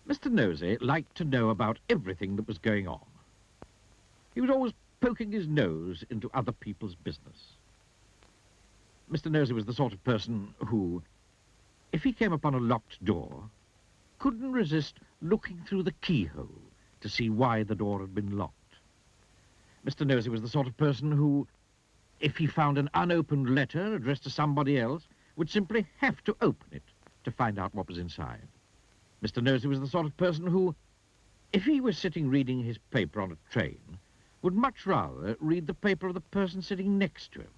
Mr. Nosey liked to know about everything that was going on. He was always poking his nose into other people's business. Mr. Nosey was the sort of person who, if he came upon a locked door, couldn't resist looking through the keyhole to see why the door had been locked. Mr. Nosey was the sort of person who, if he found an unopened letter addressed to somebody else, would simply have to open it to find out what was inside. Mr. Nosey was the sort of person who, if he was sitting reading his paper on a train, would much rather read the paper of the person sitting next to him.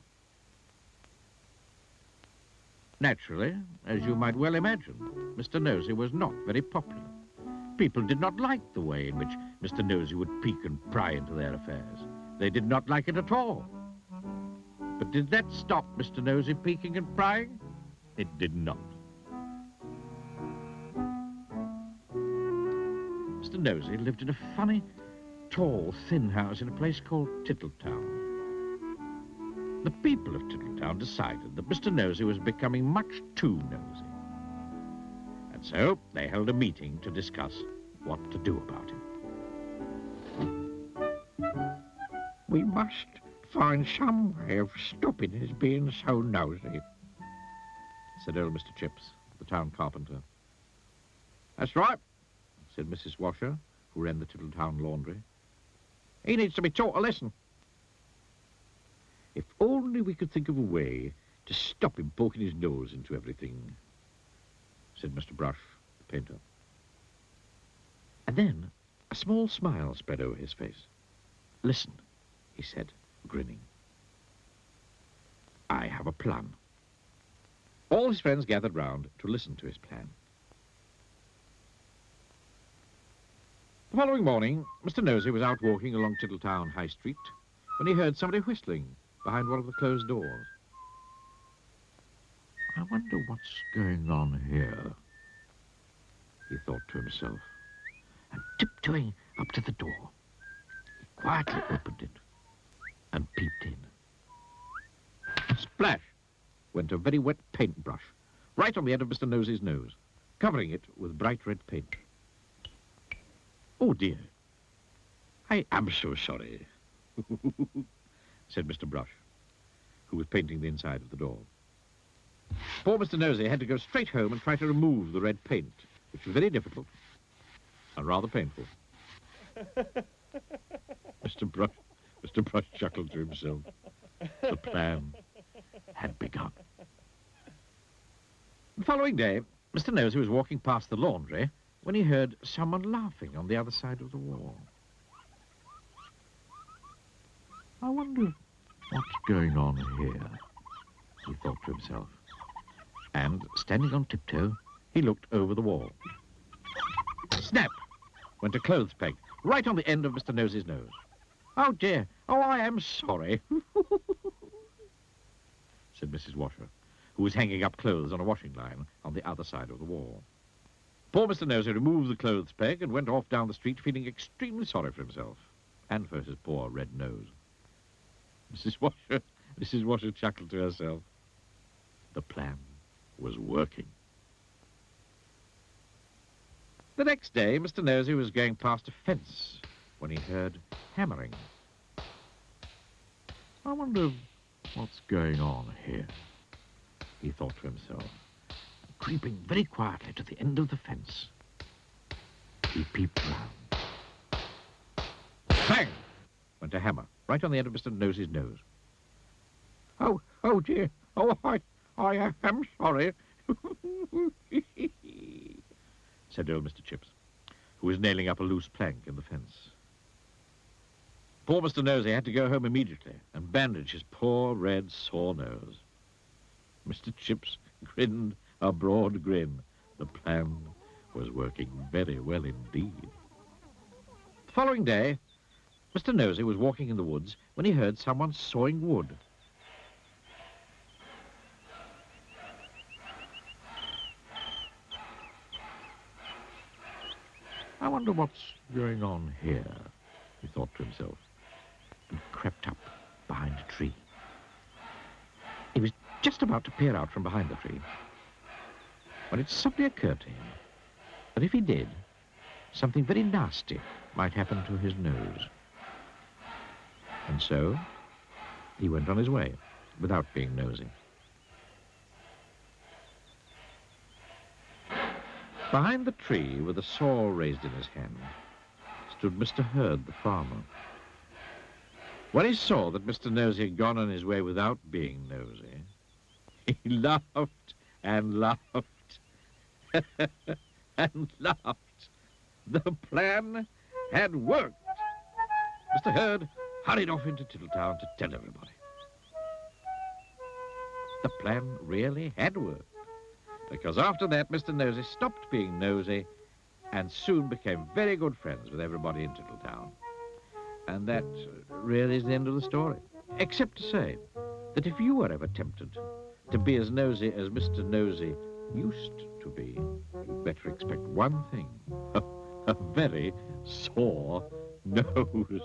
Naturally, as you might well imagine, Mr. Nosey was not very popular. People did not like the way in which Mr. Nosey would peek and pry into their affairs. They did not like it at all. But did that stop Mr. Nosey peeking and prying? It did not. Mr. Nosey lived in a funny, tall, thin house in a place called Tittletown. The people of Tittletown decided that Mr. Nosey was becoming much too nosy. And so they held a meeting to discuss what to do about him. We must find some way of stopping his being so nosy, said old Mr. Chips, the town carpenter. That's right, said Mrs. Washer, who ran the Tittletown laundry. He needs to be taught a lesson. If only we could think of a way to stop him poking his nose into everything, said Mr. Brush, the painter. And then a small smile spread over his face. Listen, he said, grinning. I have a plan. All his friends gathered round to listen to his plan. The following morning, Mr. Nosey was out walking along Tittletown High Street when he heard somebody whistling behind one of the closed doors. I wonder what's going on here, he thought to himself, and tiptoeing up to the door, he quietly opened it and peeped in. Splash went a very wet paintbrush right on the end of Mr. Nosey's nose, covering it with bright red paint. Oh, dear. I am so sorry, said Mr. Brush, who was painting the inside of the door. Poor Mr. Nosey had to go straight home and try to remove the red paint, which was very difficult and rather painful. Mr. Brush chuckled to himself. The plan had begun. The following day, Mr. Nosey was walking past the laundry when he heard someone laughing on the other side of the wall. I wonder what's going on here, he thought to himself. And, standing on tiptoe, he looked over the wall. Snap! Went a clothes peg right on the end of Mr. Nosey's nose. Oh, dear. Oh, I am sorry, said Mrs. Washer, who was hanging up clothes on a washing line on the other side of the wall. Poor Mr. Nosey removed the clothes peg and went off down the street feeling extremely sorry for himself and for his poor red nose. Mrs. Washer chuckled to herself. The plan was working. The next day, Mr. Nosey was going past a fence when he heard hammering. I wonder what's going on here, he thought to himself. Creeping very quietly to the end of the fence, he peeped round. Bang! Went a hammer right on the end of Mr. Nosey's nose. Oh, dear. Oh, I am sorry, said old Mr. Chips, who was nailing up a loose plank in the fence. Poor Mr. Nosey had to go home immediately and bandage his poor red sore nose. Mr. Chips grinned a broad grin. The plan was working very well indeed. The following day, Mr. Nosey was walking in the woods when he heard someone sawing wood. I wonder what's going on here, he thought to himself, and crept up behind a tree. He was just about to peer out from behind the tree when it suddenly occurred to him that if he did, something very nasty might happen to his nose. And so he went on his way without being nosy. Behind the tree, with a saw raised in his hand, stood Mr. Hurd, the farmer. When he saw that Mr. Nosey had gone on his way without being nosy, he laughed and laughed and laughed. The plan had worked. Mr. Hurd hurried off into Tittletown to tell everybody. The plan really had worked, because after that Mr. Nosey stopped being nosy and soon became very good friends with everybody in Tittletown. And that really is the end of the story, except to say that if you were ever tempted to be as nosy as Mr. Nosey used to be, you'd better expect one thing, a very sore nose.